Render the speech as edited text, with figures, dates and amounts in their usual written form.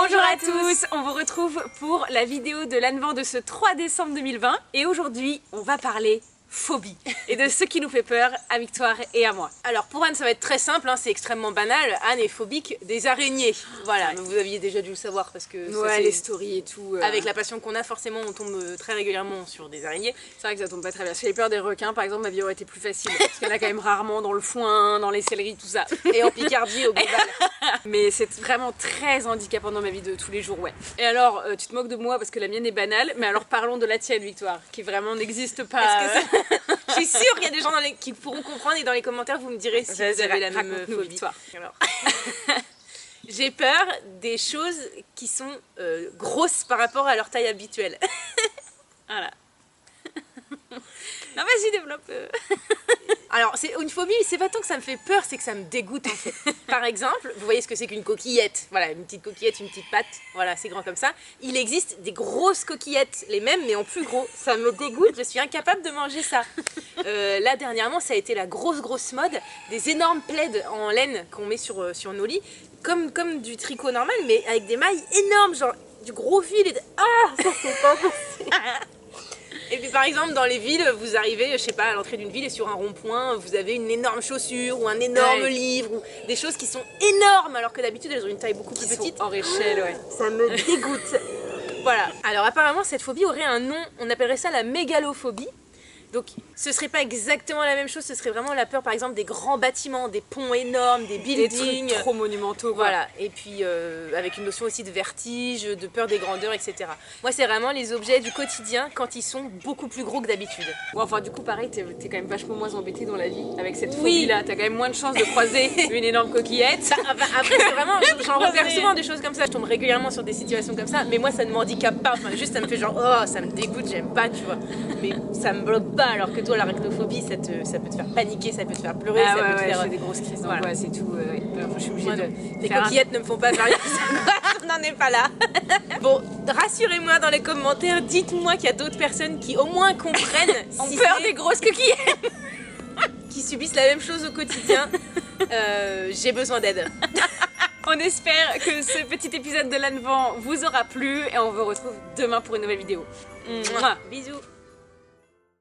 Bonjour à tous, on vous retrouve pour la vidéo de l'Advent de ce 3 décembre 2020 et aujourd'hui on va parler phobie et de ce qui nous fait peur à Victoire et à moi. Alors pour Anne ça va être très simple, hein, c'est extrêmement banal, Anne est phobique des araignées. Voilà, vous aviez déjà dû le savoir parce que ouais, les stories et tout. Avec la passion qu'on a, forcément on tombe très régulièrement sur des araignées. C'est vrai que ça tombe pas très bien. Si j'avais peur des requins par exemple, ma vie aurait été plus facile parce qu'il y en a quand même rarement dans le foin, dans les céleris, tout ça. Et en Picardie au global. Mais c'est vraiment très handicapant dans ma vie de tous les jours, ouais. Et alors, tu te moques de moi parce que la mienne est banale, mais alors parlons de la tienne, Victoire, qui vraiment n'existe pas. Je suis sûre qu'il y a des gens qui pourront comprendre et dans les commentaires vous me direz si vous avez la même phobie. Victoire. Alors. J'ai peur des choses qui sont grosses par rapport à leur taille habituelle. Voilà. Non, vas-y, développe. Alors, c'est une phobie, c'est pas tant que ça me fait peur, c'est que ça me dégoûte en fait. Par exemple, vous voyez ce que c'est qu'une coquillette. Voilà, une petite coquillette, une petite patte. Voilà, c'est grand comme ça. Il existe des grosses coquillettes, les mêmes mais en plus gros. Ça me dégoûte, je suis incapable de manger ça. Là, dernièrement, ça a été la grosse mode des énormes plaids en laine qu'on met sur nos lits. Comme du tricot normal, mais avec des mailles énormes, genre du gros fil et ah, ça c'est pas possible. Et puis par exemple dans les villes, vous arrivez, je sais pas, à l'entrée d'une ville et sur un rond-point, vous avez une énorme chaussure ou un énorme livre ou des choses qui sont énormes alors que d'habitude elles ont une taille beaucoup plus petite. Hors échelle, ouais. Ça me dégoûte. Voilà. Alors apparemment cette phobie aurait un nom, on appellerait ça la mégalophobie. Donc ce serait pas exactement la même chose, ce serait vraiment la peur par exemple des grands bâtiments, des ponts énormes, des buildings. Des trucs trop monumentaux quoi. Voilà, et puis avec une notion aussi de vertige, de peur des grandeurs, etc. Moi c'est vraiment les objets du quotidien quand ils sont beaucoup plus gros que d'habitude. Bon, enfin du coup pareil, t'es quand même vachement moins embêtée dans la vie avec cette phobie là, t'as quand même moins de chances de croiser une énorme coquillette. Après c'est vraiment, j'en repère souvent des choses comme ça, je tombe régulièrement sur des situations comme ça, mais moi ça ne m'handicape pas, enfin, juste ça me fait genre oh ça me dégoûte, j'aime pas tu vois, mais ça me bloque pas. Alors que toi, l'arachnophobie, ça peut te faire paniquer, ça peut te faire pleurer, ça peut te faire... j'ai des grosses crises d'angoisse et tout. Je suis obligée de... Les coquillettes ne me font pas varier, on n'en est pas là. Bon, rassurez-moi dans les commentaires, dites-moi qu'il y a d'autres personnes qui au moins comprennent ont peur des grosses coquillettes qui subissent la même chose au quotidien. J'ai besoin d'aide. On espère que ce petit épisode de l'Advent vous aura plu et on vous retrouve demain pour une nouvelle vidéo. Bisous.